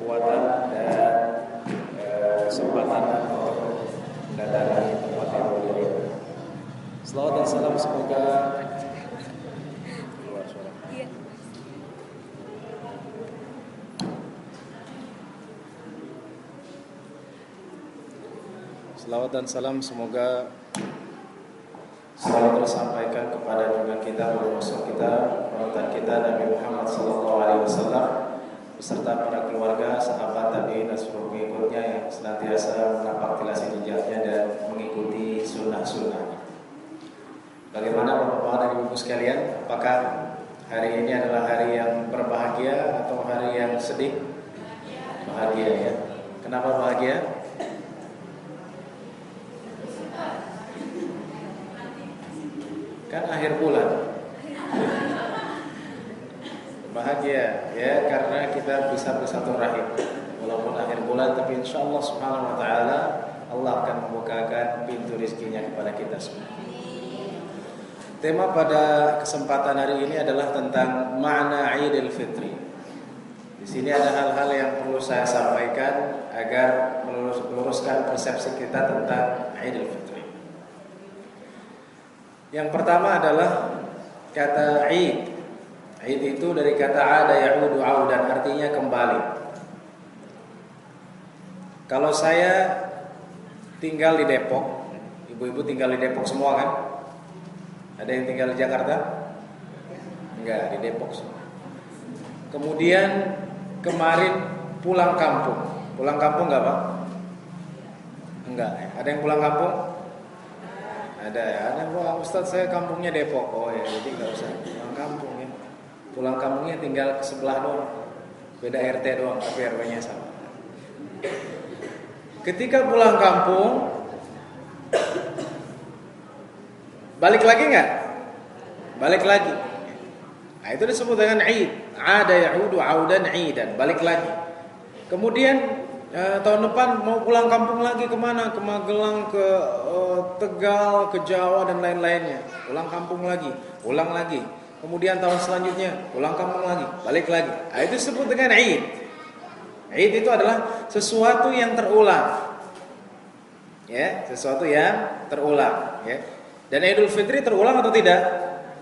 kekuatan dan kesempatan untuk mendatangi tempat yang mulia ini. Selawat dan salam semoga Selawat dan salam semoga selalu tersampaikan kepada junjungan kita, rasul kita, panutan kita Nabi Muhammad SAW beserta para keluarga, sahabat, tabi'in dan seluruh pengikutnya yang senantiasa menapak tilasi jejaknya dan mengikuti sunnah-sunnahnya. Bagaimana Bapak-bapak dan Ibu sekalian? Apakah hari ini adalah hari yang berbahagia atau hari yang sedih? Bahagia ya. Kenapa bahagia? Kan akhir bulan. Bahagia ya karena kita bisa bersatu rahim walaupun akhir bulan, tapi insyaallah subhanahu wa ta'ala Allah akan membukakan pintu rezekinya kepada kita semua. Tema pada kesempatan hari ini adalah tentang makna Idul Fitri. Di sini ada hal-hal yang perlu saya sampaikan agar meluruskan persepsi kita tentang Idul Fitri. Yang pertama adalah kata Id. Id itu dari kata ada ya'udu audan, artinya kembali. Kalau saya tinggal di Depok, ibu-ibu tinggal di Depok semua kan? Ada yang tinggal di Jakarta? Enggak, di Depok semua. Kemudian kemarin pulang kampung. Pulang kampung enggak Pak? Enggak. Ada yang pulang kampung? Ada ya, ada. Wah Ustadz saya kampungnya Depok. Oh ya, jadi nggak usah pulang kampung ya. Pulang kampungnya tinggal ke sebelah doang, beda RT doang, tapi RW-nya sama. Ketika pulang kampung, balik lagi nggak? Balik lagi. Nah itu disebut dengan Id. Ada ya'udu audan idan, balik lagi. Kemudian tahun depan mau pulang kampung lagi kemana? Ke Magelang, ke Tegal, ke Jawa dan lain-lainnya. Pulang kampung lagi, pulang lagi. Kemudian tahun selanjutnya pulang kampung lagi, balik lagi. Nah, itu disebut dengan Id. Id itu adalah sesuatu yang terulang. Ya, sesuatu yang terulang. Ya. Dan Idul Fitri terulang atau tidak?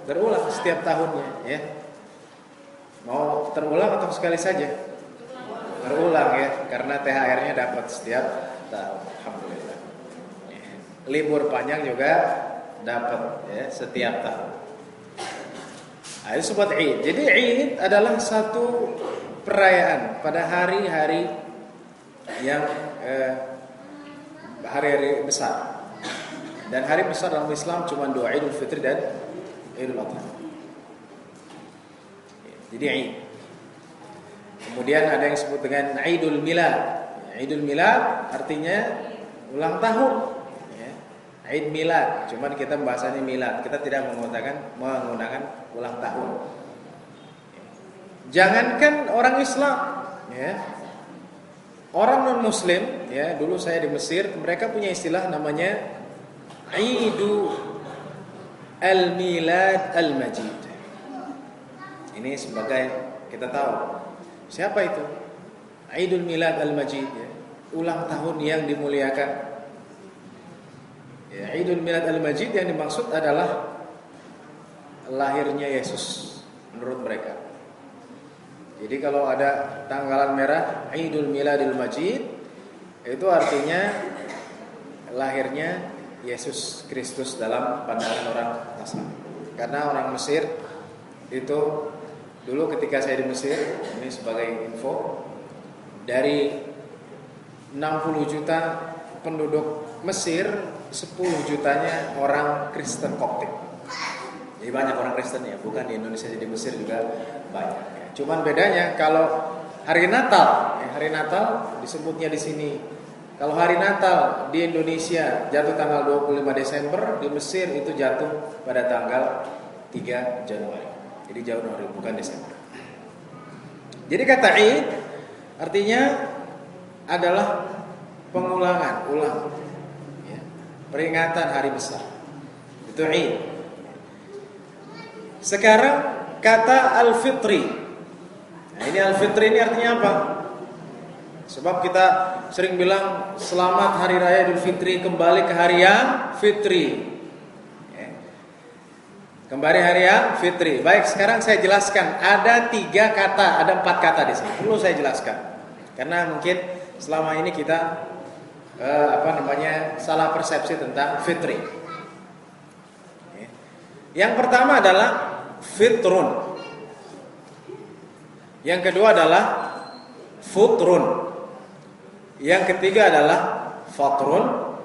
Terulang setiap tahunnya. Ya. Mau terulang atau sekali saja? Terulang ya, karena THR-nya dapat setiap tahun. Alhamdulillah. Libur panjang juga dapat ya setiap tahun. Nah, itu disebut Id. Jadi Id adalah satu perayaan pada hari-hari yang hari-hari besar. Dan hari besar dalam Islam cuma dua, Idul Fitri dan Idul Adha. Jadi Id. Kemudian ada yang disebut dengan Idul Milad. Idul Milad artinya ulang tahun. Id Milad, cuman kita bahasanya Milad. Kita tidak menggunakan ulang tahun. Jangankan orang Islam, ya, orang non Muslim, ya, dulu saya di Mesir, mereka punya istilah namanya Idu Al-Milad Al-Majid. Ini sebagai kita tahu siapa itu Idul Milad Al-Majid, ya, ulang tahun yang dimuliakan. Ya, Idul Milad Al-Majid yang dimaksud adalah lahirnya Yesus menurut mereka. Jadi kalau ada tanggalan merah Idul Milad Al-Majid, itu artinya lahirnya Yesus Kristus dalam pandangan orang Nasrani. Karena orang Mesir itu dulu ketika saya di Mesir, ini sebagai info, dari 60 juta penduduk Mesir, 10 jutanya orang Kristen Koptik. Jadi banyak orang Kristen ya, bukan di Indonesia, di Mesir juga banyak ya. Cuman bedanya kalau hari Natal, hari Natal disebutnya di sini. Kalau hari Natal di Indonesia jatuh tanggal 25 Desember, di Mesir itu jatuh pada tanggal 3 Januari. Jadi Januari bukan Desember. Jadi kata Id artinya adalah pengulangan, ulang. Peringatan hari besar. Itu Id. Sekarang kata Al-Fitri. Nah, ini Al-Fitri ini artinya apa? Sebab kita sering bilang selamat hari raya Idul Fitri, kembali ke hari yang fitri. Kembali hari yang fitri. Baik, sekarang saya jelaskan. Ada 3 kata, ada 4 kata di sini. Perlu saya jelaskan. Karena mungkin selama ini kita salah persepsi tentang fitri. Yang pertama adalah fitrun. Yang kedua adalah futrun. Yang ketiga adalah fatrun.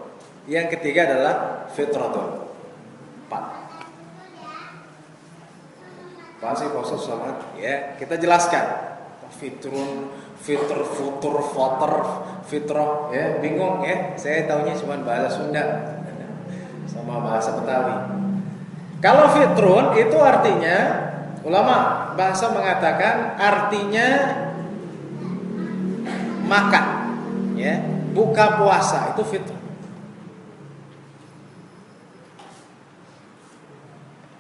Yang ketiga adalah fitratun. 4. Pasti proses sama ya, kita jelaskan. Fitrun, fitr, futur, fatar, fitrah ya, bingung ya. Saya taunya cuma bahasa Sunda sama bahasa Betawi. Kalau fitrun itu artinya, ulama bahasa mengatakan artinya makan ya, buka puasa itu fitr.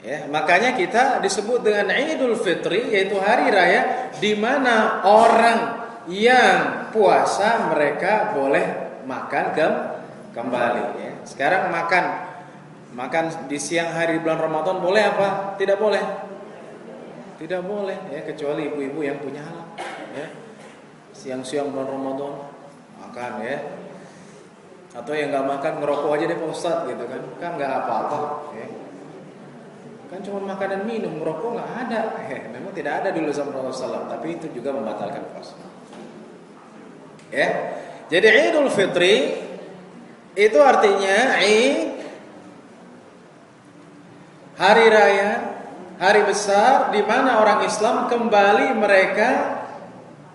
Ya, makanya kita disebut dengan Idul Fitri, yaitu hari raya di mana orang yang puasa mereka boleh makan kembali. Ya. Sekarang makan di siang hari bulan Ramadan boleh apa? Tidak boleh. Tidak boleh, ya, kecuali ibu-ibu yang punya anak. Ya. Siang-siang bulan Ramadan makan ya. Atau yang nggak makan ngerokok aja deh Pak Ustadz gitu kan nggak apa-apa. Ya. Kan cuma makan dan minum, merokok nggak ada. Memang tidak ada dulu zaman Rasulullah SAW, tapi itu juga membatalkan puasa. Ya, jadi Idul Fitri itu artinya hari raya, hari besar di mana orang Islam kembali mereka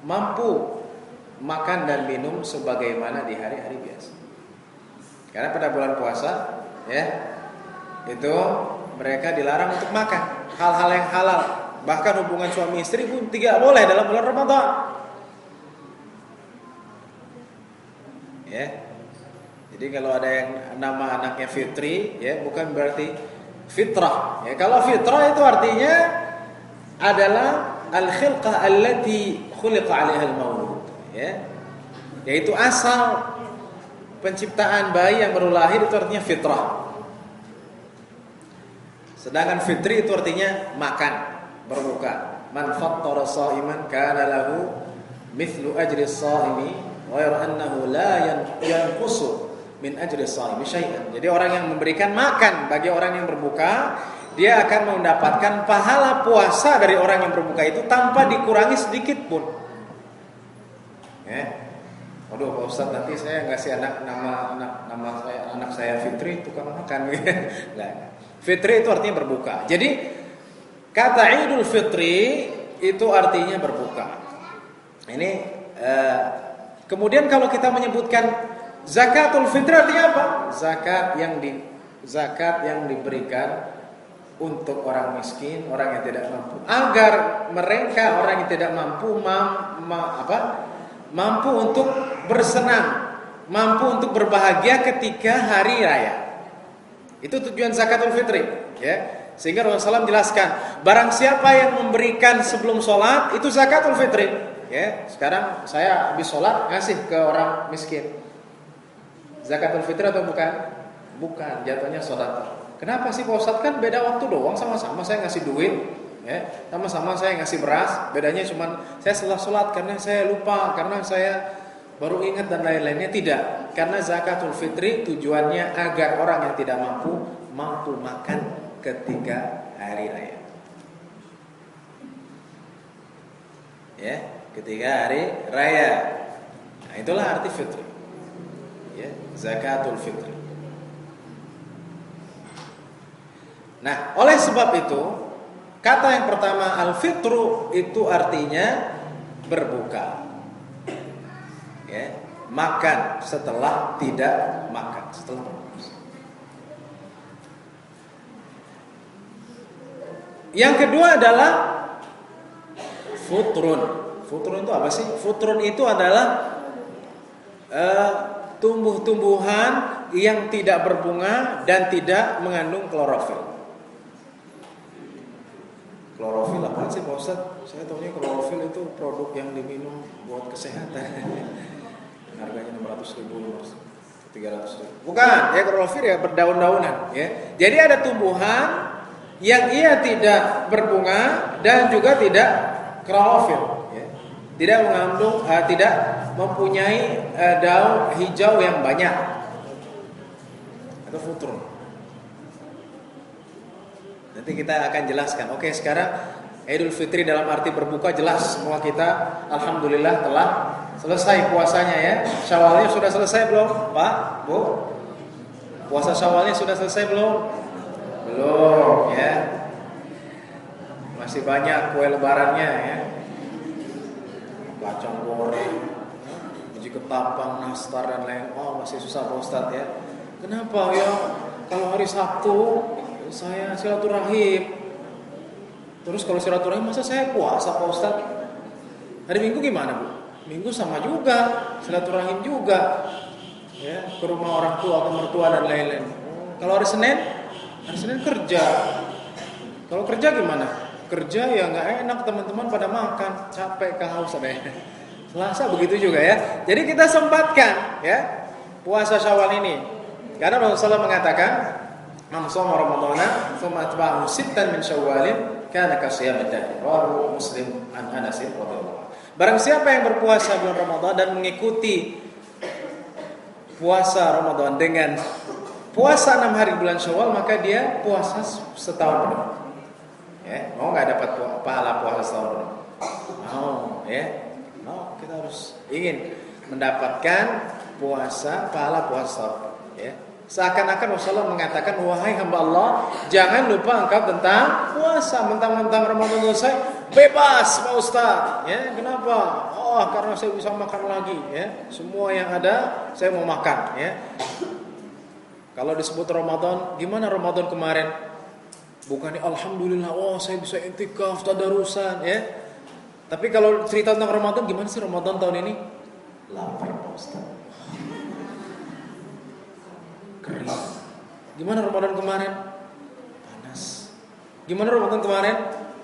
mampu makan dan minum sebagaimana di hari-hari biasa. Karena pada bulan puasa, ya, itu mereka dilarang untuk makan hal-hal yang halal. Bahkan hubungan suami istri pun tidak boleh dalam bulan Ramadan. Ya. Jadi kalau ada yang nama anaknya Fitri, ya bukan berarti fitrah. Ya, kalau fitrah itu artinya adalah al-khilqah allati khuliqa 'alaiha al-maulud. Ya. Yaitu asal penciptaan bayi yang baru lahir itu artinya fitrah. Sedangkan fitri itu artinya makan, berbuka. Man fattara sha'iman kana lahu mithlu ajri as-sha'imi wa yara annahu la yanqusu min ajri as-sha'imi syai'an. Jadi orang yang memberikan makan bagi orang yang berbuka, dia akan mendapatkan pahala puasa dari orang yang berbuka itu tanpa dikurangi sedikit pun. Ya. Waduh Pak Ustadz, nanti saya ngasih anak saya Fitri tukang makan. Nah, Fitri itu artinya berbuka. Jadi kata Idul Fitri itu artinya berbuka. Ini kemudian kalau kita menyebutkan zakatul fitri artinya apa? Zakat yang diberikan untuk orang miskin, orang yang tidak mampu, agar mereka orang yang tidak mampu mampu untuk bersenang, mampu untuk berbahagia ketika hari raya. Itu tujuan zakatul fitri, ya. Sehingga Rasulullah SAW jelaskan, barang siapa yang memberikan sebelum sholat itu zakatul fitri, ya. Sekarang saya habis sholat ngasih ke orang miskin, zakatul fitri atau bukan? Bukan, jatuhnya sedekah. Kenapa sih Pak Ustadz? Kan beda waktu doang, sama-sama saya ngasih duit, ya. Sama-sama saya ngasih beras, bedanya cuma saya setelah sholat karena saya lupa, karena saya baru ingat dan lain-lainnya. Tidak, karena zakatul fitri tujuannya agar orang yang tidak mampu makan ketika hari raya. Ya, ketika hari raya. Nah, itulah arti fitri. Ya, zakatul fitri. Nah, oleh sebab itu, kata yang pertama al-fitru itu artinya berbuka. Ya, makan setelah tidak makan, setelah berpuasa. Yang kedua adalah futrun. Futrun itu apa sih? Futrun itu adalah tumbuh-tumbuhan yang tidak berbunga dan tidak mengandung klorofil. Klorofil apa sih Pak Ustadz? Saya tahunya klorofil itu produk yang diminum buat kesehatan. harganya 600.000, 300.000. Bukan, ya klorofil ya berdaun-daunan ya. Jadi ada tumbuhan yang ia tidak berbunga dan juga tidak klorofil ya. Tidak mengandung tidak mempunyai daun hijau yang banyak. Atau futrun. Nanti kita akan jelaskan. Oke, sekarang Idul Fitri dalam arti berbuka jelas semua kita alhamdulillah telah selesai puasanya ya. Syawalnya sudah selesai belum, Pak? Bu? Puasa Syawalnya sudah selesai belum? Belum ya. Masih banyak kue lebarannya ya. Kacang goreng, biji ketapang, nastar dan lain. Oh, masih susah Pak Ustadz ya. Kenapa ya? Kalau hari Sabtu saya silaturahim. Terus kalau silaturahim masa saya puasa Pak Ustadz? Hari Minggu gimana Bu? Minggu sama juga, silaturahim juga. Ya, ke rumah orang tua, ke mertua dan lain-lain. Kalau hari Senin kerja. Kalau kerja gimana? Kerja ya nggak enak, teman-teman pada makan, capek, kehausan ya. Selasa begitu juga ya. Jadi kita sempatkan ya puasa Syawal ini. Karena Rasulullah mengatakan, "Man shoma Ramadhana tsumma atba'ahu sittan min Syawalin kana ka shiyamid dahr." Rawahu Muslim an Anas radhiyallahu. Barang siapa yang berpuasa bulan Ramadan dan mengikuti puasa Ramadan dengan puasa 6 hari bulan Syawal, maka dia puasa setahun penuh. Ya, mau nggak dapat pahala puasa setahun penuh? Mau, ya. Mau, kita harus ingin mendapatkan pahala puasa setahun, ya. Seakan-akan Rasulullah mengatakan, wahai hamba Allah, jangan lupa engkau tentang puasa. Mentang-mentang Ramadan selesai, bebas Pak Ustaz. Ya, kenapa? Oh, karena saya bisa makan lagi. Ya, semua yang ada saya mau makan. Ya. Kalau disebut Ramadan, gimana Ramadan kemarin? Bukannya alhamdulillah, oh saya bisa i'tikaf, tadarusan. Ya. Tapi kalau cerita tentang Ramadan, gimana sih Ramadan tahun ini? Lapar Pak Ustaz. Kering. Gimana Ramadan kemarin? Panas. Gimana Ramadan kemarin?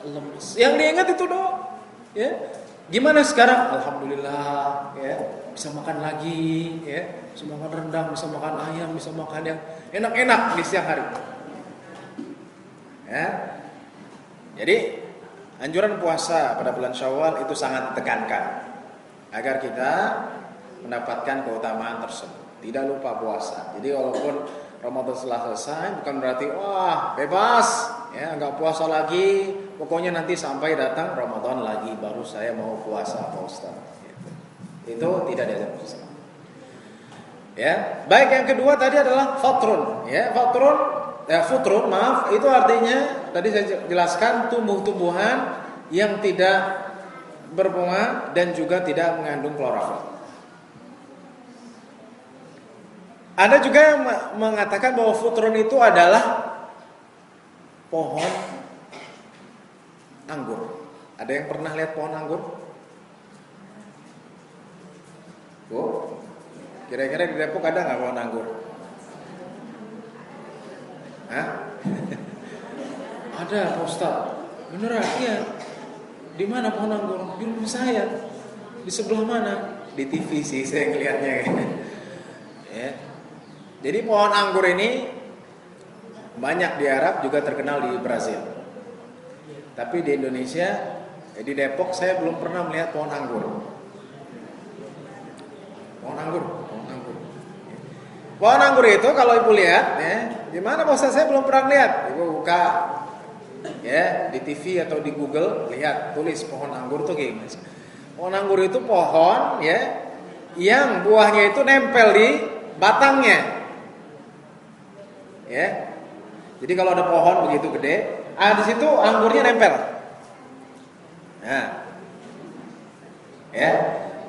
Lemes. Yang diingat itu doang. Ya. Gimana sekarang? Alhamdulillah, ya. Bisa makan lagi, ya. Bisa makan rendang, bisa makan ayam, bisa makan yang enak-enak di siang hari. Ya. Jadi anjuran puasa pada bulan Syawal itu sangat ditekankan agar kita mendapatkan keutamaan tersebut. Tidak lupa puasa. Jadi walaupun Ramadan telah selesai, bukan berarti wah bebas, ya nggak puasa lagi. Pokoknya nanti sampai datang Ramadan lagi baru saya mau puasa Pak Ustaz. Itu tidak ada puasa. Ya, baik yang kedua tadi adalah fatrun. Ya, futrun, maaf, itu artinya tadi saya jelaskan tumbuh-tumbuhan yang tidak berbunga dan juga tidak mengandung klorofil. Ada juga yang mengatakan bahwa futrun itu adalah pohon anggur. Ada yang pernah lihat pohon anggur? Bu, kira-kira di Depok ada nggak pohon anggur? Hah? Ada Pak Ustaz. Beneran? Iya. Di mana pohon anggur? Di rumah saya. Di sebelah mana? Di TV sih saya ngelihatnya. Ya. Jadi pohon anggur ini banyak di Arab, juga terkenal di Brazil. Tapi di Indonesia, di Depok saya belum pernah melihat pohon anggur. Pohon anggur. Pohon anggur itu kalau ibu lihat, ya, di mana Pak Ustaz? Saya belum pernah lihat. Ibu buka, ya, di TV atau di Google, lihat tulis pohon anggur itu kayak gimana? Pohon anggur itu pohon, ya, yang buahnya itu nempel di batangnya. Ya. Jadi kalau ada pohon begitu gede, di situ anggurnya nempel. Nah. Ya.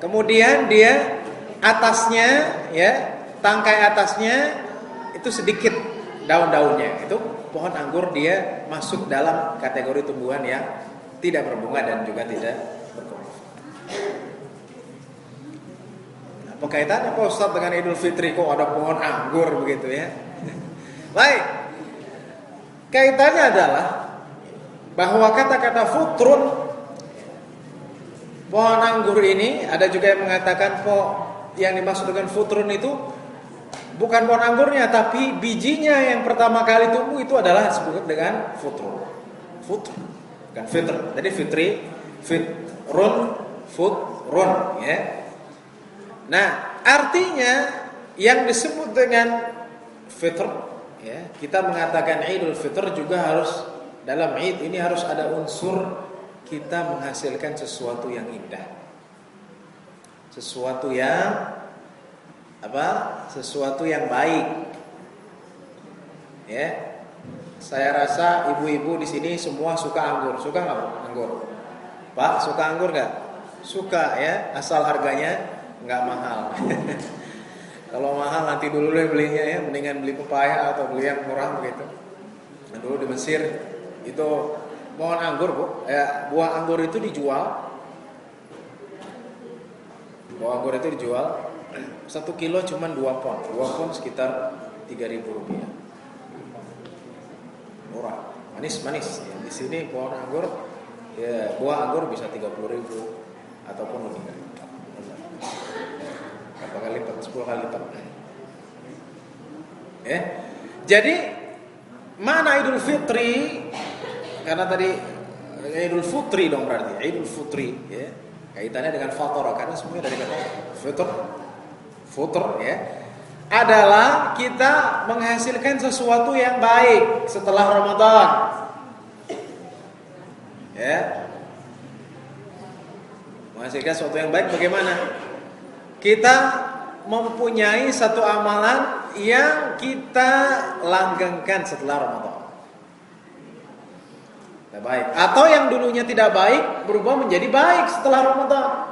Kemudian dia atasnya, ya, tangkai atasnya itu sedikit daun-daunnya. Itu pohon anggur, dia masuk dalam kategori tumbuhan yang tidak berbunga dan juga tidak berklorofil. Apa kaitannya Pak Ustaz dengan Idul Fitri kok ada pohon anggur begitu ya? Baik, kaitannya adalah bahwa kata-kata futrun, pohon anggur ini ada juga yang mengatakan yang dimaksud dengan futrun itu bukan pohon anggurnya, tapi bijinya yang pertama kali tumbuh itu adalah disebut dengan futrun. Futrun, kan fitr. Jadi fitri, futrun, ya. Nah, artinya yang disebut dengan fitr, ya, kita mengatakan Idul Fitr juga harus dalam Id ini harus ada unsur kita menghasilkan sesuatu yang indah. Sesuatu yang Sesuatu yang baik. Ya. Saya rasa ibu-ibu di sini semua suka anggur. Suka enggak, Bu? Anggur. Pak, suka anggur enggak? Suka, ya, asal harganya enggak mahal. Kalau mahal nanti dulu deh belinya, ya, mendingan beli pepaya atau beli yang murah begitu. Nah, dulu di Mesir itu pohon anggur, Bu, ya, buah anggur itu dijual. Buah anggur itu dijual 1 kilo cuma 2 pon. 2 pon sekitar 3.000 rupiah. Murah, manis. Ya, di sini pohon anggur, ya, buah anggur bisa 30.000 ataupun lebih. Berapa kali lipat? 10 kali lipat. Ya. Jadi mana Idul Fitri? Karena tadi Idul Fitri dong berarti. Idul Fitri, ya. Kaitannya dengan fathara karena semuanya dari kata fitr, ya. Adalah kita menghasilkan sesuatu yang baik setelah Ramadan. Ya. Menghasilkan sesuatu yang baik bagaimana? Kita mempunyai satu amalan yang kita langgengkan setelah Ramadan. Baik. Atau yang dulunya tidak baik berubah menjadi baik setelah Ramadan.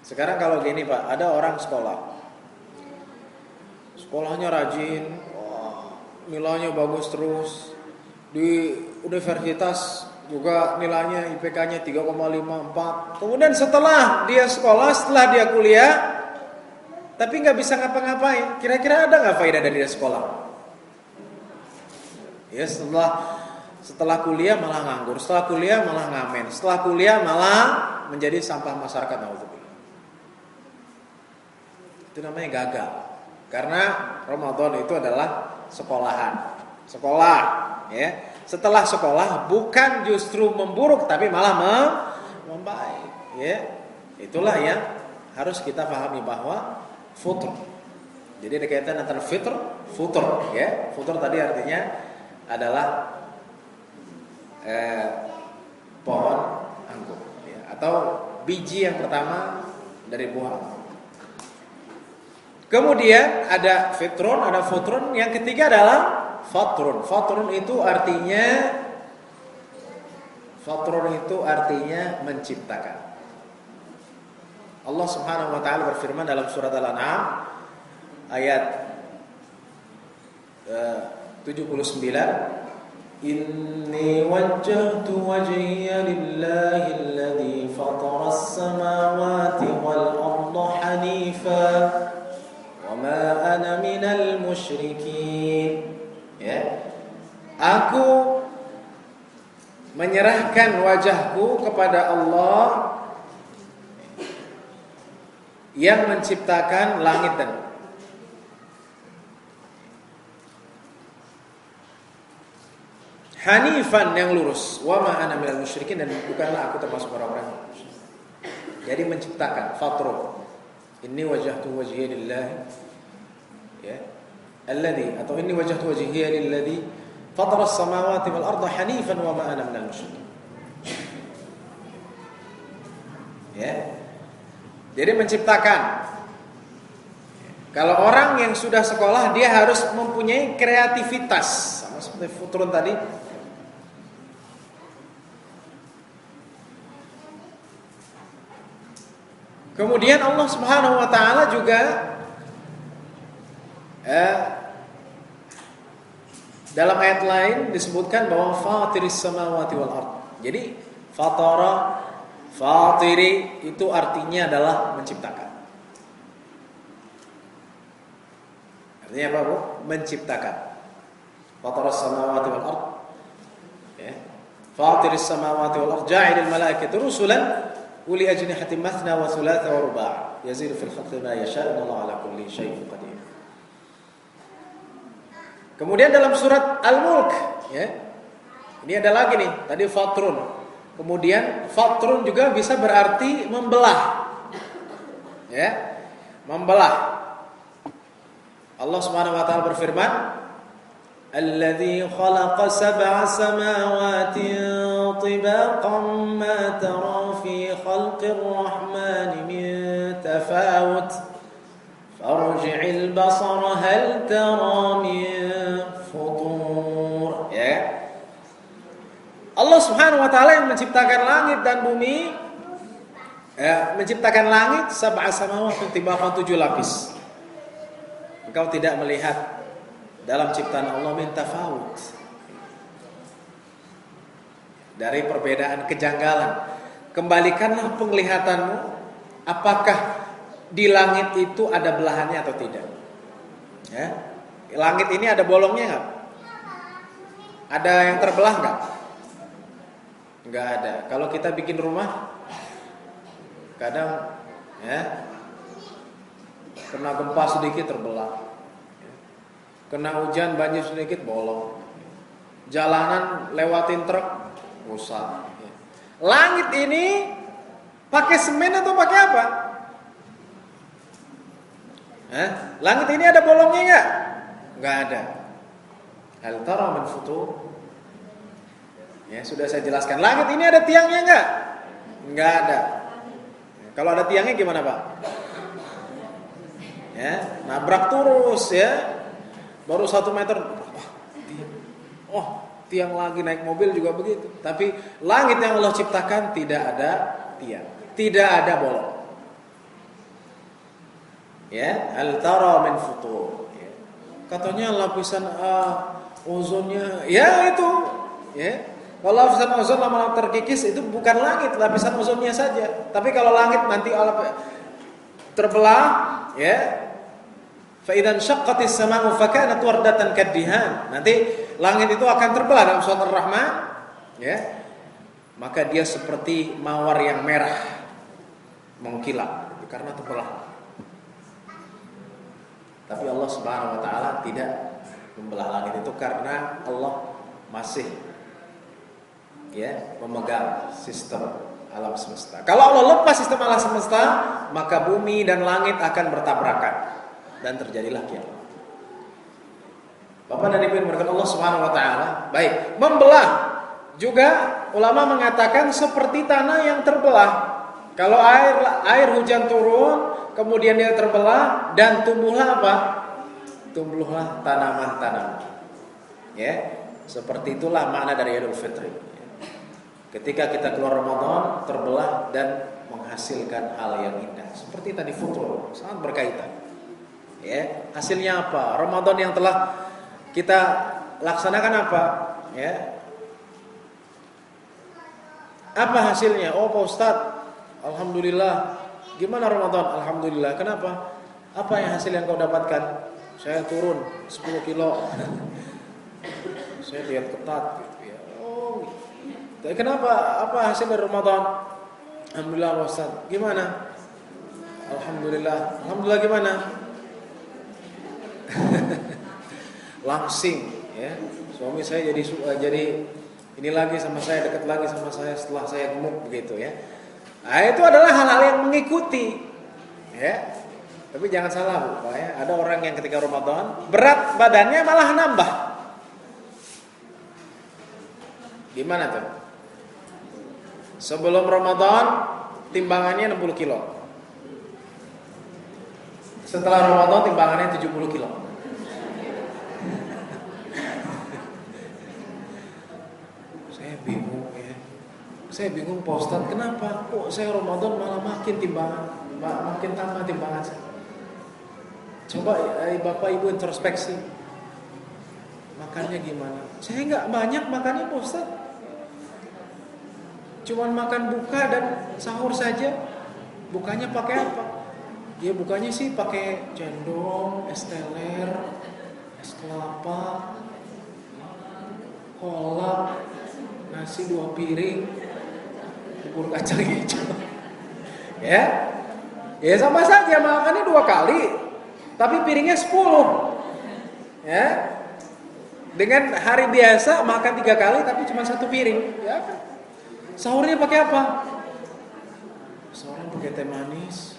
Sekarang kalau gini, Pak, ada orang sekolahnya rajin, nilainya bagus terus, di universitas juga nilainya IPK-nya 3,54. Kemudian setelah dia sekolah, setelah dia kuliah, tapi nggak bisa ngapa-ngapain. Kira-kira ada nggak faedah dari dia sekolah? Ya, setelah kuliah malah nganggur, setelah kuliah malah ngamen, setelah kuliah malah menjadi sampah masyarakat. Nauzubillah. Itu namanya gagal. Karena Ramadan itu adalah sekolah, ya. Setelah sekolah bukan justru memburuk tapi malah membaik, ya. Itulah yang harus kita pahami bahwa futur. Jadi ada kaitan antara futur, ya. Futur tadi artinya adalah pohon anggur, ya, atau biji yang pertama dari buah. Kemudian ada fitrun, ada futrun. Yang ketiga adalah fatrun. Fatrun itu artinya menciptakan. Allah Subhanahu wa taala berfirman dalam surat Al-An'am ayat 79, Inni wajjahtu wajhiya lillahi alladhi fatara as-samawati wal arda hanifa wa ma ana minal musyrikin. Ya. Aku menyerahkan wajahku kepada Allah yang menciptakan langit dan hanifan, yang lurus, wa ma ana minal musyrikin, dan bukanlah aku termasuk orang-orang musyrik. Jadi menciptakan, fatru. Inni wajjahtu wajhiya lillahi, ya, alladhi, atau inni wajjahtu wajhiya lilladhi fatara as-samawati wal arda hanifan wa ma ana minal musyrikin. Ya. Jadi menciptakan. Kalau orang yang sudah sekolah, dia harus mempunyai kreativitas, sama seperti futrun tadi. Kemudian Allah Subhanahu wa taala juga dalam ayat lain disebutkan bahwa fatiris samawati wal ard. Jadi fatiri itu artinya adalah menciptakan. Artinya apa, Bu? Menciptakan. Fataras samawati wal ard. Ya. Fatiris samawati wal ard, ja'ilul malaikati rusulan uli ajnihatin mathna wa thulatha wa ruba' yazidu fil khalqi ma yasha' innallaha ala kulli syai'in qadir. Kemudian dalam surat Al-Mulk, ya. Ini ada lagi nih, tadi fatrun. Kemudian fatrun juga bisa berarti membelah. Ya. Membelah. Allah Subhanahu wa taala berfirman, "Alladzi khalaqa sab'a samawati tibaqan ma tara fi khalqir rahmani min tafawut farji'il basara hal tara min futur." Ya. Allah Subhanahu wa taala yang menciptakan langit dan bumi, ya, menciptakan langit sab'a samawati tibaqan 7 lapis. Engkau tidak melihat dalam ciptaan Allah min tafawut, dari perbedaan kejanggalan. Kembalikanlah penglihatanmu, apakah di langit itu ada belahannya atau tidak. Ya. Langit ini ada bolongnya enggak? Ada yang terbelah enggak? Enggak ada. Kalau kita bikin rumah, kadang ya kena gempa sedikit terbelah, kena hujan banjir sedikit bolong, jalanan lewatin truk rusak. Langit ini pakai semen atau pakai apa? Langit ini ada bolongnya enggak? Enggak ada. Hal tara min futur? Ya, sudah saya jelaskan. Langit ini ada tiangnya enggak? Enggak ada. Kalau ada tiangnya gimana, Pak? Ya, nabrak terus ya. Baru 1 meter. Tiang lagi, naik mobil juga begitu. Tapi langit yang Allah ciptakan tidak ada tiang, tidak ada bolong. Ya, al tara min futur. Ya. Katanya lapisan ozonnya, ya itu, ya. Kalau lapisan ozon lama-lama terkikis itu bukan langit, lapisan ozonnya saja. Tapi kalau langit nanti terbelah, ya. Fa idzan syaqqatis samaa'u fa kanat wardatan kaddihan. Nanti langit itu akan terbelah dalam surat Ar-Rahman, ya. Maka dia seperti mawar yang merah mengkilap karena terbelah. Tapi Allah Subhanahu wa taala tidak membelah langit itu karena Allah masih memegang sistem alam semesta. Kalau Allah lepas sistem alam semesta, maka bumi dan langit akan bertabrakan dan terjadilah kiamat. Bapak dan Ibu yang berkat Allah Subhanahu wa taala, baik, membelah juga ulama mengatakan seperti tanah yang terbelah. Kalau air hujan turun, kemudian dia terbelah dan tumbuhlah apa? Tumbuhlah tanaman-tanaman. Ya, seperti itulah makna dari Idul Fitri. Ketika kita keluar Ramadan, terbelah dan menghasilkan hal yang indah. Seperti tadi futur, sangat berkaitan. Ya, hasilnya apa? Ramadan yang telah kita laksanakan apa? Ya. Apa hasilnya? Oh, Pak Ustadz, alhamdulillah. Gimana Ramadan? Alhamdulillah. Kenapa? Apa yang hasil yang kau dapatkan? Saya turun 10 kilo. Saya lihat ketat gitu ya. Oh. Tapi kenapa? Apa hasil dari Ramadan? Alhamdulillah Pak Ustadz. Gimana? Alhamdulillah. Alhamdulillah gimana? Langsing ya. Suami saya jadi ini lagi sama saya, dekat lagi sama saya setelah saya gemuk begitu ya. Nah, itu adalah hal-hal yang mengikuti ya. Tapi jangan salah Bu, ya. Ada orang yang ketika Ramadan berat badannya malah nambah. Gimana tuh? Sebelum Ramadan timbangannya 60 kilo. Setelah Ramadan timbangannya 70 kilo. Saya bingung Pak Ustadz, kenapa kok saya Ramadan malah makin tambah timbangan saya. Coba Bapak Ibu introspeksi, makannya gimana? Saya nggak banyak makannya Pak Ustadz, cuman makan buka dan sahur saja. Bukanya pakai apa? Ya bukanya sih pakai cendol, es teler, es kelapa, kolak, nasi 2 piring, bubur kacang hijau. Ya. Ya sama saja makannya 2 kali, tapi piringnya 10. Ya. Dengan hari biasa makan 3 kali tapi cuma 1 piring, ya kan? Sahurnya pakai apa? Sahurnya pakai teh manis,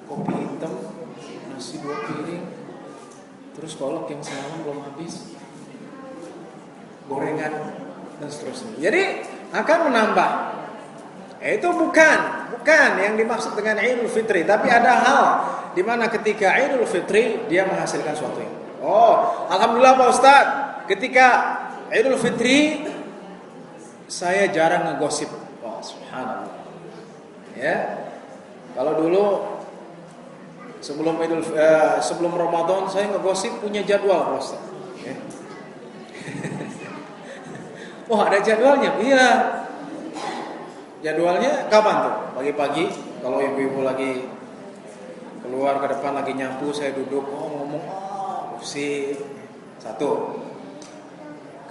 kopi hitam, nasi 2 piring, terus kolak yang semalam belum habis, gorengan dan seterusnya. Jadi akan menambah. Itu bukan yang dimaksud dengan Idul Fitri, tapi ada hal di mana ketika Idul Fitri dia menghasilkan sesuatu ini. Oh, alhamdulillah Pak Ustaz, ketika Idul Fitri saya jarang ngegosip. Wah, subhanallah. Ya. Kalau dulu sebelum Ramadan saya ngegosip punya jadwal Pak Ustaz. Ya. Oh, ada jadwalnya? Iya. Jadwalnya kapan tuh? Pagi-pagi kalau ibu-ibu lagi keluar ke depan lagi nyampu, saya duduk ngomong sih. 1.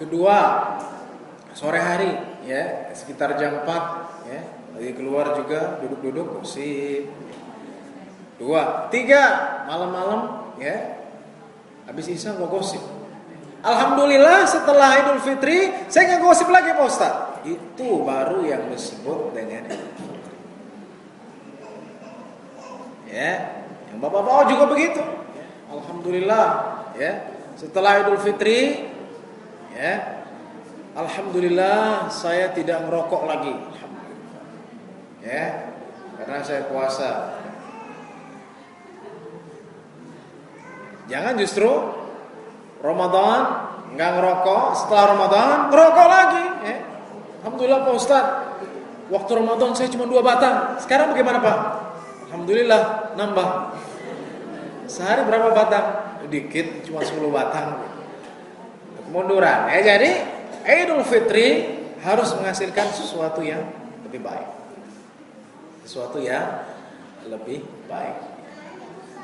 Kedua, sore hari ya, sekitar jam 4 ya, lagi keluar juga duduk-duduk gosip. 2, 3, malam-malam ya, habis isya gosip. Alhamdulillah setelah Idul Fitri saya nggak gosip lagi Pak Ustaz. Itu baru yang disebut dengan ya, yang bapak-bapak juga begitu. Ya, alhamdulillah ya, setelah Idul Fitri ya, alhamdulillah saya tidak merokok lagi. Ya, karena saya puasa. Jangan justru Ramadan nggak ngerokok, setelah Ramadan ngerokok lagi. Ya. Alhamdulillah Pak Ustaz, waktu Ramadan saya cuma 2 batang. Sekarang bagaimana Pak? Alhamdulillah nambah. Sehari berapa batang? Dikit, cuma 10 batang. Kemunduran. Ya, jadi Idul Fitri harus menghasilkan sesuatu yang lebih baik. Sesuatu yang lebih baik.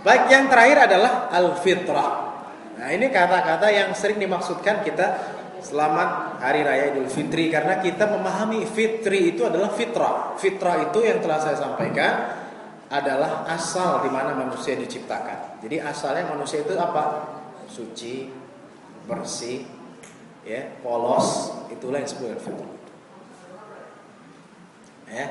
Baik, yang terakhir adalah al-fitrah. Nah, ini kata-kata yang sering dimaksudkan kita selamat Hari Raya Idul Fitri, karena kita memahami fitri itu adalah fitrah. Fitrah itu yang telah saya sampaikan adalah asal di mana manusia diciptakan. Jadi asalnya manusia itu apa? Suci, bersih, ya, polos. Itulah yang disebut fitrah. Ya.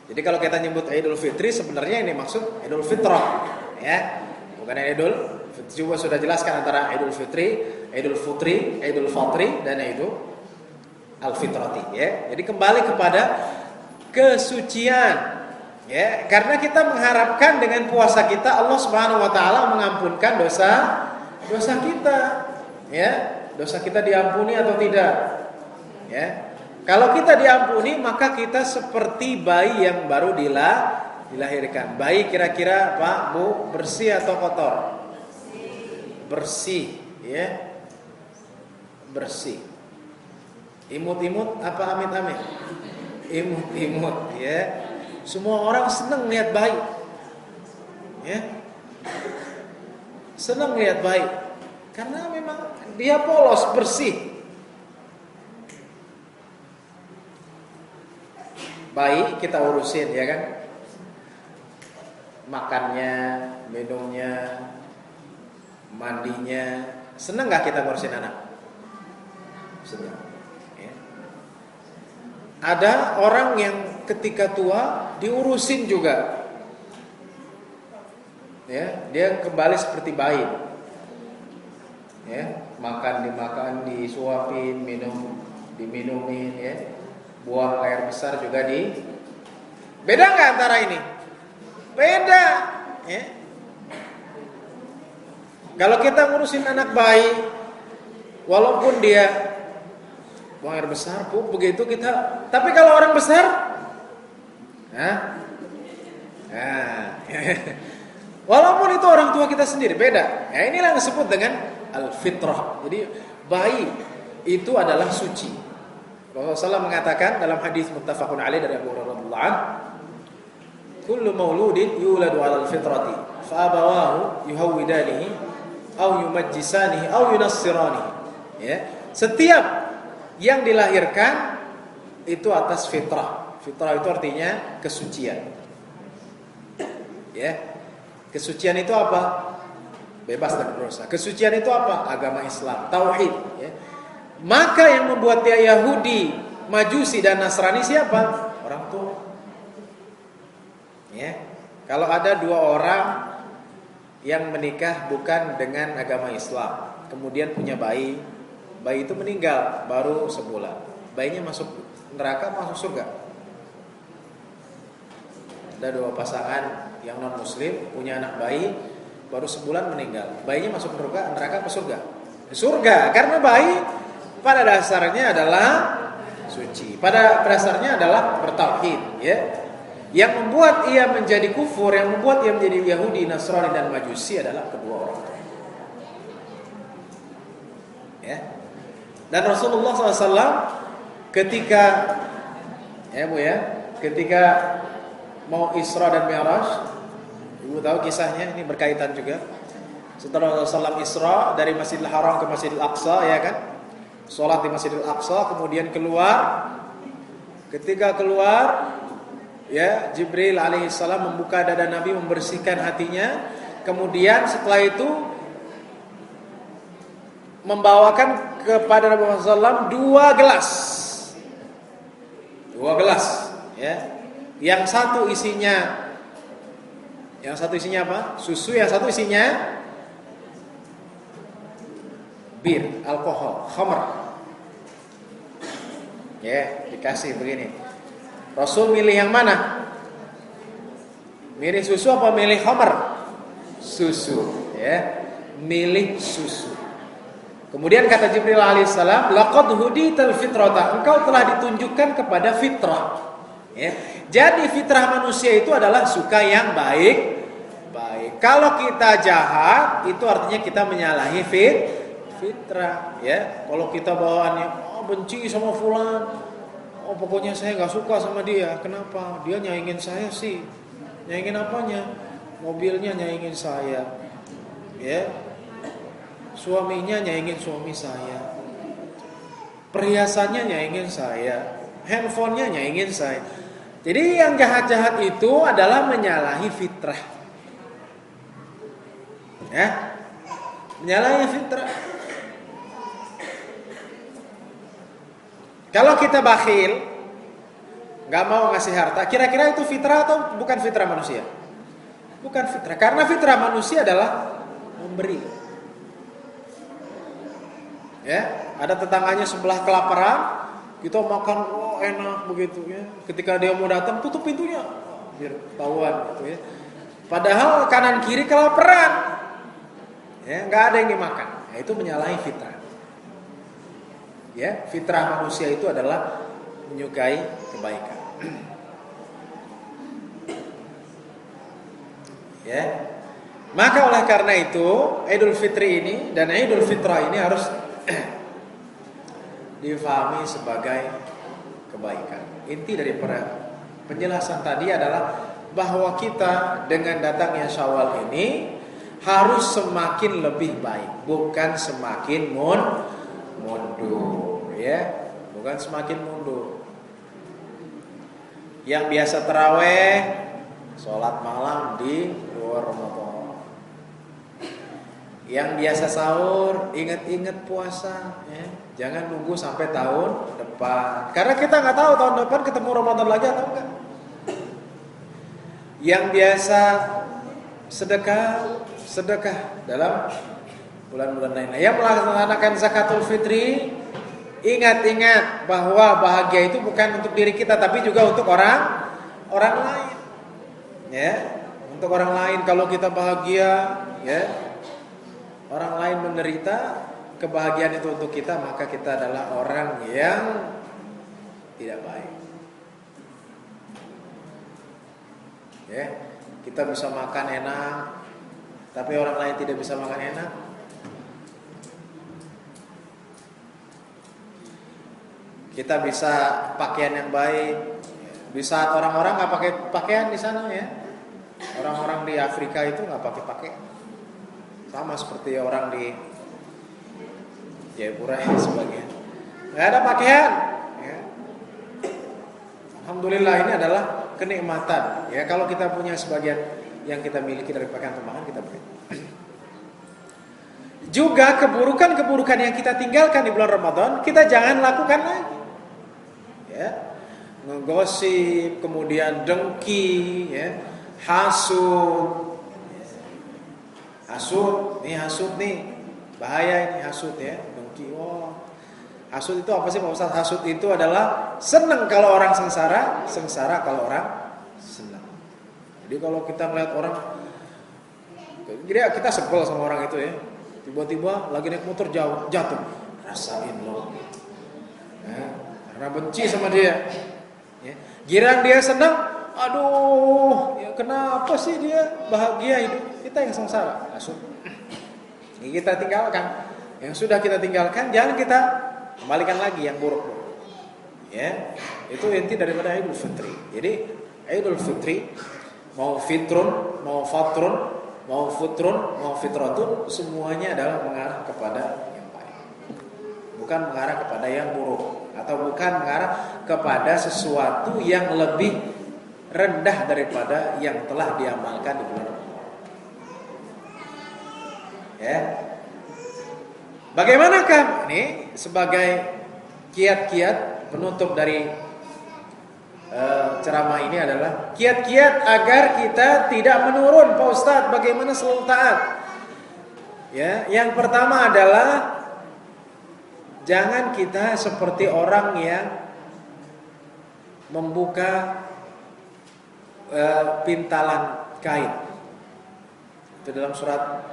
Jadi kalau kita nyebut Idul Fitri, sebenarnya ini maksud Idul Fitrah, ya. Bukan Idul. Juga sudah jelaskan antara Idul Fitri, Idul Fitri, Idul Fitri dan Idul Al-Fitrati, ya. Jadi kembali kepada kesucian, ya. Karena kita mengharapkan dengan puasa kita Allah Subhanahu wa taala mengampunkan dosa kita, ya. Dosa kita diampuni atau tidak? Ya. Kalau kita diampuni, maka kita seperti bayi yang baru dilahirkan. Bayi kira-kira Pak, Bu, bersih atau kotor? Bersih, ya. Bersih. Imut-imut apa amit-amit? Imut-imut, ya. Semua orang senang lihat bayi. Ya. Senang lihat bayi. Karena memang dia polos, bersih. Bayi kita urusin, ya kan? Makannya, minumnya, mandinya. Senang gak kita ngurusin anak? Senang, ya. Ada orang yang ketika tua diurusin juga, ya. Dia kembali seperti bayi, ya. Makan dimakan, disuapin, minum diminumin, ya. Buang air besar juga beda gak antara ini? Beda, ya. Kalau kita ngurusin anak bayi, walaupun dia buang air besar, begitu kita. Tapi kalau orang besar, walaupun itu orang tua kita sendiri, beda. Ya, inilah yang disebut dengan al-fitrah. Jadi bayi itu adalah suci. Rasulullah SAW mengatakan dalam hadis muttafaqun alaih dari Abu Hurairah radhiyallahu anhu, kullu mauludin yuladu 'alal fitrati fa abawahu yuhawwidanihi aw yumajjisanihi aw yunassiranihi. Ya, setiap yang dilahirkan itu atas fitrah. Fitrah itu artinya kesucian. Ya. Kesucian itu apa? Bebas dari dosa. Kesucian itu apa? Agama Islam, tauhid, ya. Maka yang membuat dia Yahudi, Majusi dan Nasrani siapa? Orang tua. Ya. Kalau ada dua orang yang menikah bukan dengan agama Islam, kemudian punya bayi itu meninggal baru sebulan, bayinya masuk neraka, masuk surga. Ada dua pasangan yang non muslim punya anak bayi baru sebulan meninggal, bayinya masuk neraka apa surga? Surga, karena bayi pada dasarnya adalah suci, pada dasarnya adalah bertauhid, ya. Yang membuat ia menjadi kufur, yang membuat ia menjadi Yahudi, Nasrani dan Majusi adalah kedua orang tua. Ya. Dan Rasulullah SAW ketika ketika mau Isra dan Mi'raj, ibu tahu kisahnya, ini berkaitan juga. Setelah Rasulullah SAW Isra dari Masjidil Haram ke Masjidil Aqsa, ya kan? Sholat di Masjidil Aqsa, kemudian keluar. Ketika keluar, ya, Jibril alaihissalam membuka dada Nabi, membersihkan hatinya. Kemudian setelah itu membawakan kepada Nabi Muhammad SAW dua gelas, ya. Yang satu isinya apa? Susu. Yang satu isinya bir, alkohol, khamr. Ya, dikasih begini. Rasul milih yang mana? Milih susu apa milih khamr? Susu, ya. Milih susu. Kemudian kata Jibril alaihissalam, laqad hudital fitrata, engkau telah ditunjukkan kepada fitrah. Ya. Jadi fitrah manusia itu adalah suka yang baik. Kalau kita jahat, itu artinya kita menyalahi fitrah. Ya. Kalau kita bawaannya benci sama fulan, pokoknya saya nggak suka sama dia. Kenapa? Dia nyaingin saya sih. Nyaingin apanya? Mobilnya nyaingin saya. Ya. Suaminya nyaingin suami saya, perhiasannya nyaingin saya, handphonenya nyaingin saya. Jadi yang jahat-jahat itu adalah menyalahi fitrah, ya, menyalahi fitrah. Kalau kita bakhil, nggak mau ngasih harta, kira-kira itu fitrah atau bukan fitrah manusia? Bukan fitrah, karena fitrah manusia adalah memberi. Ya, ada tetangganya sebelah kelaparan, kita makan enak begitu, ya. Ketika dia mau datang, tutup pintunya biar ketahuan gitu, ya. Padahal kanan kiri kelaparan, ya, nggak ada yang dimakan. Ya, itu menyalahi fitrah. Ya, fitrah manusia itu adalah menyukai kebaikan. Ya, maka oleh karena itu Idul Fitri ini dan Idul Fitrah ini harus difahami sebagai kebaikan. Inti dari penjelasan tadi adalah bahwa kita dengan datangnya Syawal ini harus semakin lebih baik, bukan semakin mundur, ya, bukan semakin mundur. Yang biasa taraweh, sholat malam di luar Ramadan. Yang biasa sahur, ingat-ingat puasa, ya. Jangan nunggu sampai tahun depan, karena kita nggak tahu tahun depan ketemu Ramadan lagi atau enggak. Yang biasa sedekah dalam bulan-bulan lainnya. Yang melaksanakan zakatul fitri, ingat-ingat bahwa bahagia itu bukan untuk diri kita, tapi juga untuk orang lain. Ya, untuk orang lain. Kalau kita bahagia, ya, orang lain menderita, kebahagiaan itu untuk kita, maka kita adalah orang yang tidak baik. Ya, kita bisa makan enak, tapi orang lain tidak bisa makan enak. Kita bisa pakaian yang baik, di saat orang-orang nggak pakai pakaian di sana, ya. Orang-orang di Afrika itu nggak pakai pakaian. Sama seperti orang di Jayapura dan sebagainya, nggak ada pakaian. Ya. Alhamdulillah, ini adalah kenikmatan. Ya, kalau kita punya sebagian yang kita miliki dari pakaian tambahan kita beri. Juga keburukan-keburukan yang kita tinggalkan di bulan Ramadan kita jangan lakukan lagi. Ya. Ngegosip, kemudian dengki, ya, hasud. Hasud nih. Bahaya ini hasud ya, dengki. Hasud itu apa sih Pak Ustaz? Hasud itu adalah senang kalau orang sengsara, sengsara kalau orang senang. Jadi kalau kita melihat orang, kita sebel sama orang itu ya. Tiba-tiba lagi naik motor jatuh, rasain loh. Ya, karena benci sama dia. Ya. Giran dia senang, aduh, ya kenapa sih dia bahagia hidup? Kita yang sengsara. Hasud. Ini kita tinggalkan. Yang sudah kita tinggalkan, jangan kita kembalikan lagi yang buruk-buruk. Ya, itu inti daripada Idul Fitri. Jadi Idul Fitri mau fitrun, mau fatrun, mau futrun, mau fitratun, semuanya adalah mengarah kepada yang baik. Bukan mengarah kepada yang buruk, atau bukan mengarah kepada sesuatu yang lebih rendah daripada yang telah diamalkan di bulan Ramadan. Ya. Bagaimanakah ini sebagai kiat-kiat penutup dari ceramah ini adalah kiat-kiat agar kita tidak menurun, Pak Ustadz. Bagaimana selalu taat? Ya, yang pertama adalah jangan kita seperti orang yang membuka pintalan kain. Itu dalam surat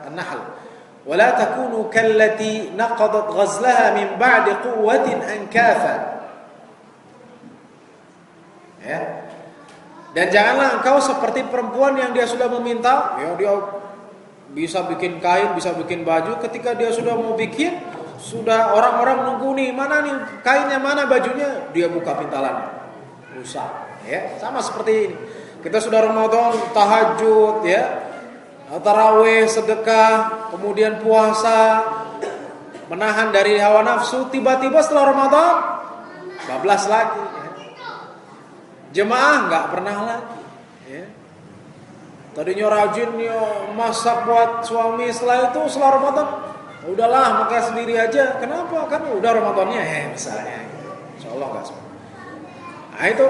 An-Nahl. ولا تكونوا كالتي نقضت غزلها من بعد قوة أنكاثا. Ya. Dan janganlah engkau seperti perempuan yang dia sudah meminta, ya dia bisa bikin kain, bisa bikin baju, ketika dia sudah mau bikin, sudah orang-orang nunggu nih, mana nih kainnya, mana bajunya, dia buka pintalan. Rusak, ya. Sama seperti ini. Kita sudah Ramadan, tahajud, ya. Tarawih, sedekah, kemudian puasa, menahan dari hawa nafsu, tiba-tiba setelah Ramadan bablas lagi, ya. Jemaah nggak pernah lagi, ya. Tadinya rajin ya masak buat suami, setelah itu setelah Ramadan udahlah makan sendiri aja. Kenapa? Kan udah Ramadannya misalnya. Insyaallah nggak semua. Nah itu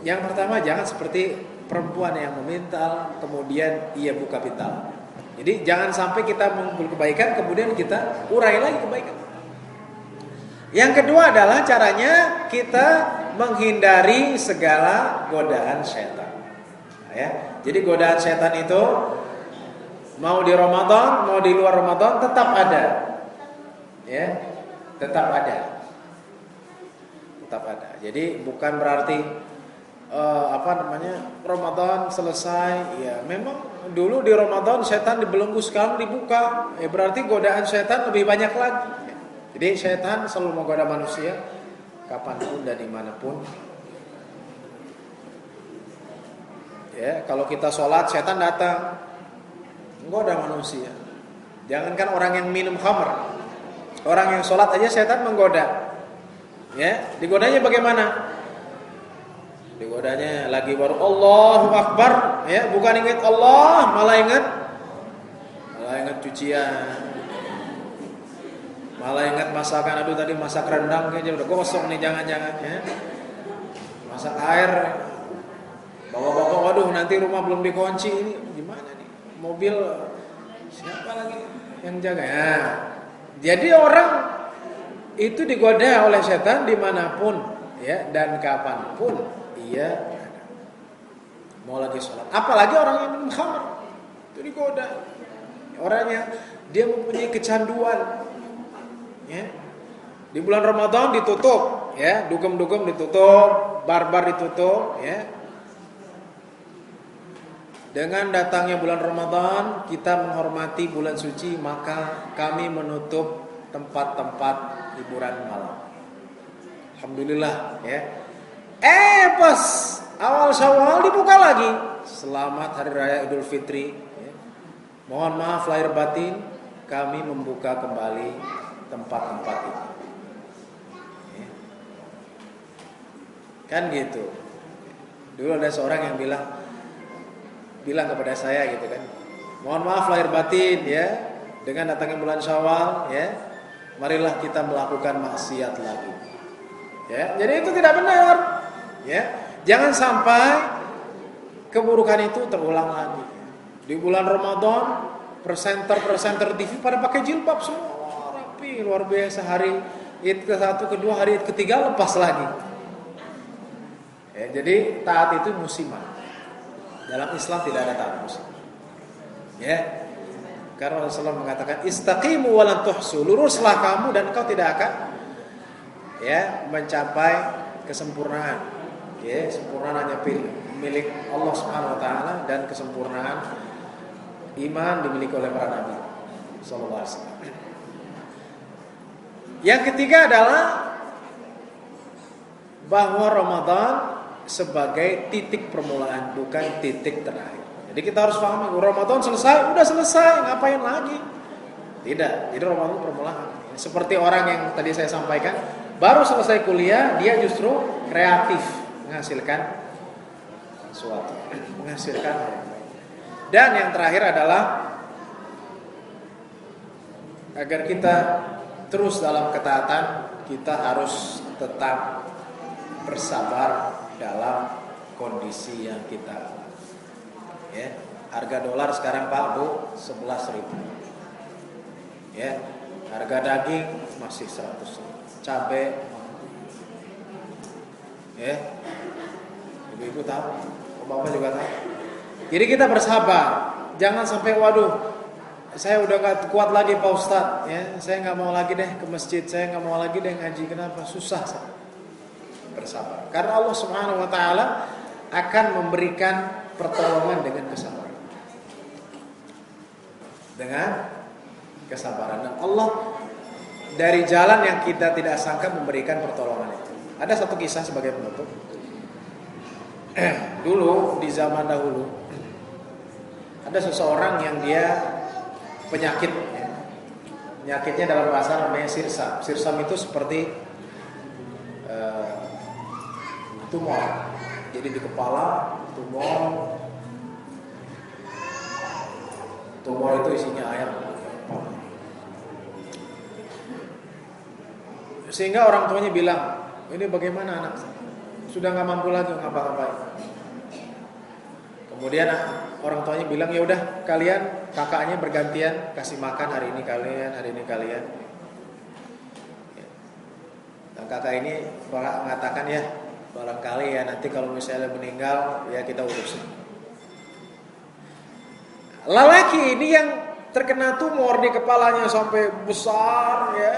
yang pertama, jangan seperti perempuan yang memintal kemudian ia buka pintal. Jadi jangan sampai kita mengumpul kebaikan kemudian kita urai lagi kebaikan. Yang kedua adalah caranya kita menghindari segala godaan setan. Ya. Jadi godaan setan itu mau di Ramadan, mau di luar Ramadan tetap ada. Ya. Tetap ada. Tetap ada. Jadi bukan berarti Ramadan selesai, ya memang dulu di Ramadan setan dibelenggu, sekarang dibuka, ya berarti godaan setan lebih banyak lagi. Jadi setan selalu menggoda manusia kapanpun dan dimanapun. Ya, kalau kita sholat setan datang menggoda manusia. Jangankan orang yang minum khamr, orang yang sholat aja setan menggoda. Ya, digodanya bagaimana? Digodanya lagi baru Allahu Akbar, ya bukan ingat Allah, malah ingat cucian, malah ingat masakan. Aduh tadi masak rendang kayaknya udah gosong nih, jangan-jangan ya. Masak air, bawa-bawa, waduh nanti rumah belum dikunci, ini gimana nih, mobil siapa lagi yang jaga ya. Jadi orang itu digoda oleh setan dimanapun ya dan kapanpun. Iya, mau lagi sholat. Apalagi orang yang minum khamr itu digoda. Orangnya dia mempunyai kecanduan. Ya. Di bulan Ramadan ditutup, ya, dugem-dugem ditutup, bar-bar ditutup, ya. Dengan datangnya bulan Ramadan, kita menghormati bulan suci, maka kami menutup tempat-tempat hiburan malam. Alhamdulillah, ya. Pas awal Syawal dibuka lagi. Selamat Hari Raya Idul Fitri, ya. Mohon maaf lahir batin, kami membuka kembali tempat-tempat itu, ya. Kan gitu. Dulu ada seorang yang bilang, bilang kepada saya gitu kan, mohon maaf lahir batin ya, dengan datangnya bulan Syawal ya, marilah kita melakukan maksiat lagi. Ya, jadi itu tidak benar. Ya, jangan sampai keburukan itu terulang lagi. Di bulan Ramadan, presenter TV pada pakai jilbab semua rapi, luar biasa. Hari Id ke-1, kedua, hari Id ketiga lepas lagi. Ya, jadi taat itu musiman. Dalam Islam tidak ada taat musim. Ya. Karena Rasulullah mengatakan istaqimu wa lan tuhsu, luruslah kamu dan kau tidak akan ya mencapai kesempurnaan. Ya, sempurnaan hanya milik Allah Subhanahu wa taala dan kesempurnaan iman dimiliki oleh para nabi sallallahu alaihi wasallam. Yang ketiga adalah bahwa Ramadan sebagai titik permulaan, bukan titik terakhir. Jadi kita harus pahami, Ramadan selesai, udah selesai, ngapain lagi? Tidak, jadi Ramadan permulaan. Seperti orang yang tadi saya sampaikan, baru selesai kuliah, dia justru kreatif, menghasilkan sesuatu, menghasilkan. Dan yang terakhir adalah agar kita terus dalam ketaatan, kita harus tetap bersabar dalam kondisi yang kita. Ya, harga dolar sekarang Pak Bu 11.000. Ya, harga daging masih 100. Cabai. Ya. Ibu-ibu tahu, Bapak juga tahu. Jadi kita bersabar. Jangan sampai waduh, saya udah gak kuat lagi Pak Ustadz, ya, saya nggak mau lagi deh ke masjid, saya nggak mau lagi deh ngaji. Kenapa? Susah. Bersabar. Karena Allah Subhanahu Wa Taala akan memberikan pertolongan dengan kesabaran. Dengan kesabaran. Dan Allah dari jalan yang kita tidak sangka memberikan pertolongan itu. Ada satu kisah sebagai penutup. Dulu di zaman dahulu ada seseorang yang dia penyakit. Penyakitnya dalam bahasa namanya sirsam. Sirsam itu seperti tumor. Jadi di kepala tumor itu isinya air. Sehingga orang tuanya bilang, ini bagaimana anak saya? Sudah nggak mampu lagi ngapa-ngapain. Kemudian orang tuanya bilang, ya udah kalian kakaknya bergantian kasih makan, hari ini kalian. Dan kakak ini mengatakan ya, barangkali ya nanti kalau misalnya meninggal ya kita urusin. Lelaki ini yang terkena tumor di kepalanya sampai besar ya.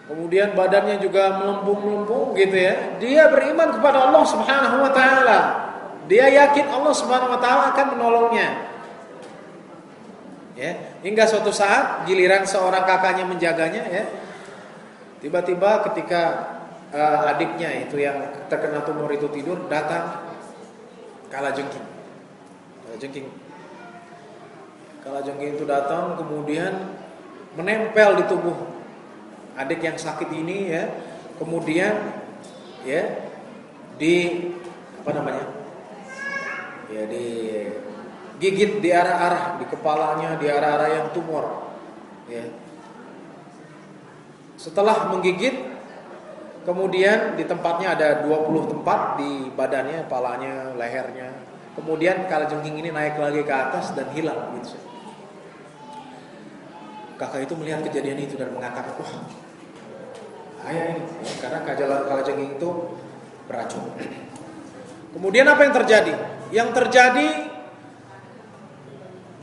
Kemudian badannya juga melempung-melempung gitu ya. Dia beriman kepada Allah Subhanahu wa taala. Dia yakin Allah Subhanahu wa taala akan menolongnya. Ya, hingga suatu saat giliran seorang kakaknya menjaganya ya. Tiba-tiba ketika adiknya itu yang terkena tumor itu tidur, datang kalajengking. Kalajengking itu datang kemudian menempel di tubuh adik yang sakit ini ya. Kemudian ya di ya di gigit di arah-arah di kepalanya, di arah-arah yang tumor. Ya. Setelah menggigit, kemudian di tempatnya ada 20 tempat di badannya, kepalanya, lehernya. Kemudian kalajengking ini naik lagi ke atas dan hilang gitu. Kakak itu melihat kejadian itu dan mengatakan, wah, ayah ini, karena kalajengking itu beracun. Kemudian apa yang terjadi? Yang terjadi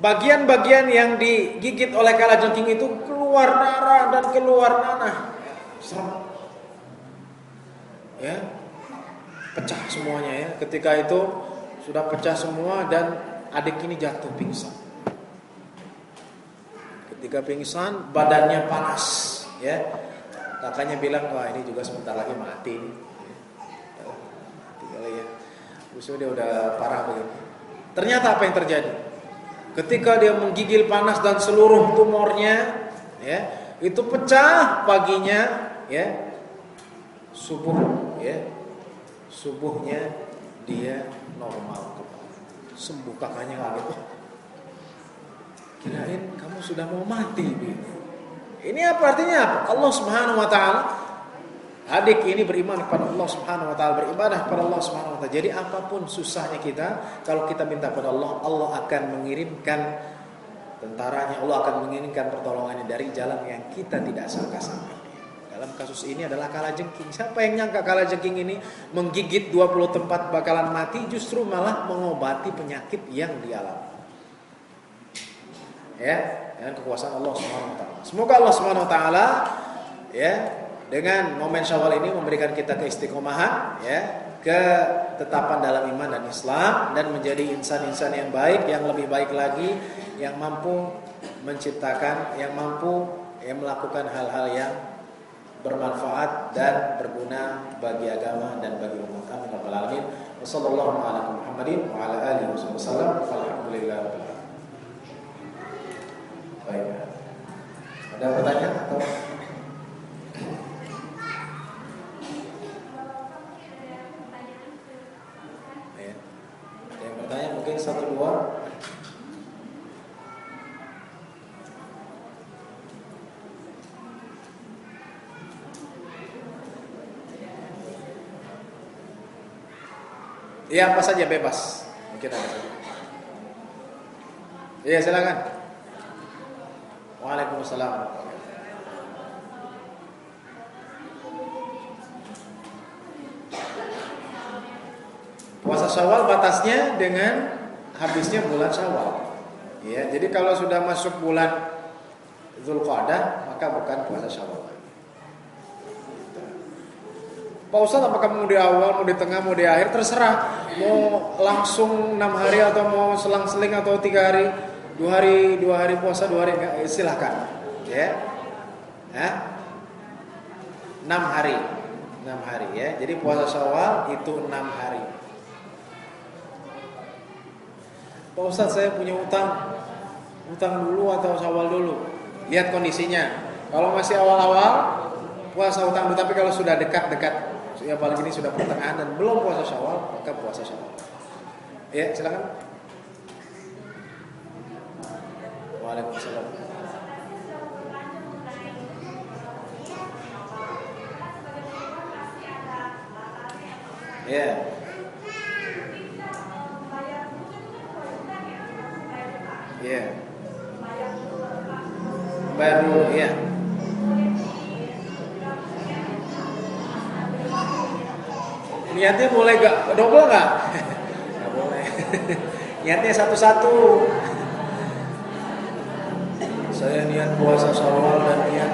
bagian-bagian yang digigit oleh kalajengking itu keluar darah dan keluar nanah. Serem. Ya. Pecah semuanya ya. Ketika itu sudah pecah semua dan adik ini jatuh pingsan. Ketika pingsan badannya panas ya. Kakaknya bilang, wah ini juga sebentar lagi mati. Tinggal ya. Usia dia udah parah begini. Ternyata apa yang terjadi? Ketika dia menggigil panas dan seluruh tumornya ya, itu pecah paginya ya. Subuhnya dia normal kembali. sembuh kakaknya kaget. Kirain kamu sudah mau mati. Ini apa artinya apa? Allah Subhanahu wa taala, adik ini beriman kepada Allah Subhanahu wa taala, beribadah kepada Allah Subhanahu wa taala. Jadi apapun susahnya kita, kalau kita minta kepada Allah, Allah akan mengirimkan tentaranya, Allah akan mengirimkan pertolongannya dari jalan yang kita tidak sangka-sangka. Dalam kasus ini adalah kalajengking. Siapa yang nyangka kalajengking ini menggigit 20 tempat bakalan mati, justru malah mengobati penyakit yang dialami. Ya, dengan kekuasaan Allah Subhanahu wa taala. Semoga Allah Subhanahu wa taala ya dengan momen Syawal ini memberikan kita keistiqomahan, ya, ketetapan dalam iman dan Islam, dan menjadi insan-insan yang baik, yang lebih baik lagi, yang mampu menciptakan, yang mampu melakukan hal-hal yang bermanfaat dan berguna bagi agama dan bagi umat. Amin ya rabbal alamin. Wassallallahu ala Muhammadin wa ala alihi wasallam. Alhamdulillah. Baik. Ada pertanyaan atau? Ya. Ada yang bertanya mungkin satu dua. Ya, apa saja bebas. Mungkin ada saja. Iya, silakan. Waalaikumsalam. Puasa Syawal batasnya dengan habisnya bulan Syawal. Ya, jadi kalau sudah masuk bulan Dzulqa'dah maka bukan puasa Syawal. Pak Ustadz, apakah mau di awal, mau di tengah, mau di akhir, terserah. Mau langsung 6 hari atau mau selang-seling atau 3 hari, 2 hari puasa, 2 hari enggak, silahkan. Ya. 6 hari. 6 hari ya. Jadi puasa Syawal itu 6 hari. Pak Ustadz, saya punya utang dulu atau Syawal dulu? Lihat kondisinya. Kalau masih awal-awal puasa utang dulu, tapi kalau sudah dekat-dekat, ya apalagi ini sudah pertengahan dan belum puasa Syawal, maka puasa Syawal. Ya, silakan. Waalaikumsalam. Ya. Ya. Baru ya. Niatnya boleh gak? Double gak? Gak boleh. Niatnya satu-satu. Saya niat puasa Syawal dan niat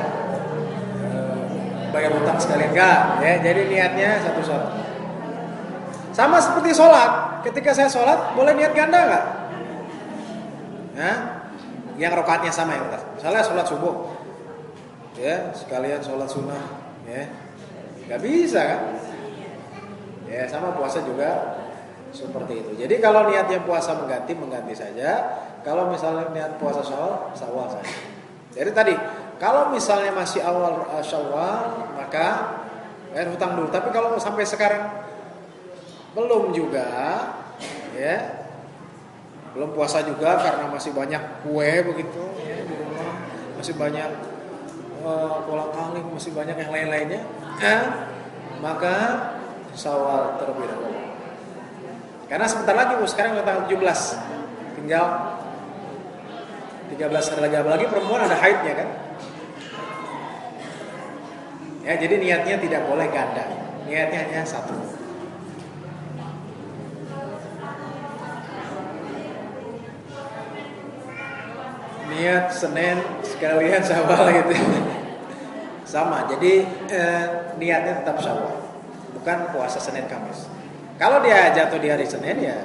bayar utang sekalian. Enggak, ya. Jadi niatnya satu-satu. Sama seperti sholat. Ketika saya sholat, boleh niat ganda gak? Nah, yang rakaatnya sama ya. Misalnya sholat subuh, ya sekalian sholat sunnah, ya. Gak bisa kan? Ya, sama puasa juga seperti itu. Jadi kalau niatnya puasa mengganti saja. Kalau misalnya niat puasa Syawal saja. Jadi tadi, kalau misalnya masih awal Syawal, maka bayar hutang dulu. Tapi kalau sampai sekarang belum juga, ya, belum puasa juga karena masih banyak kue begitu, ya, di rumah masih banyak kolang-kaling, masih banyak yang lain-lainnya, maka Syawal terlebih dahulu. Karena sebentar lagi sekarang tanggal 17. Tinggal 13 hari lagi, apalagi perempuan ada haidnya kan. Ya, jadi niatnya tidak boleh ganda. Niatnya hanya satu. Niat Senin sekalian Syawal gitu. Sama. Jadi niatnya tetap Syawal. Bukan puasa Senin Kamis. Kalau dia jatuh di hari Senin ya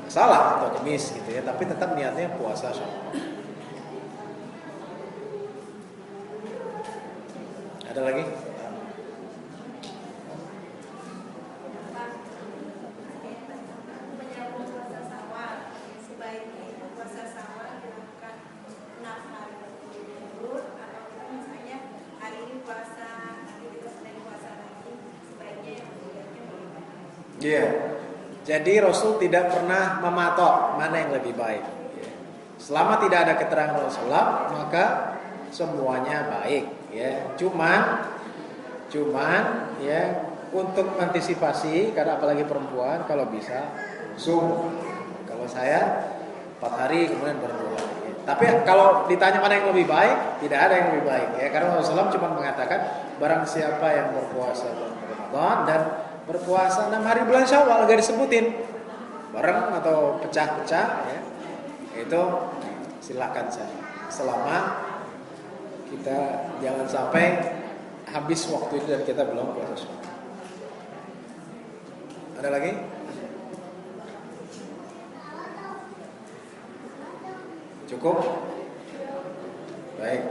salah atau Kamis gitu ya, tapi tetap niatnya puasa Syawal. Ada lagi? Iya. Jadi Rasul tidak pernah mematok mana yang lebih baik. Selama tidak ada keterangan Rasulullah, maka semuanya baik. Ya, cuman ya untuk antisipasi, karena apalagi perempuan, kalau bisa langsung. Kalau saya 4 hari kemudian berdua. Tapi kalau ditanya mana yang lebih baik, tidak ada yang lebih baik. Ya, karena Rasulullah cuma mengatakan barang siapa yang berpuasa Ramadan dan berpuasa 6 hari bulan Syawal, gak disebutin bareng atau pecah-pecah ya. Itu silakan saja. Selama kita jangan sampai habis waktu itu dan kita belum puasa. Ada lagi? Cukup? Baik.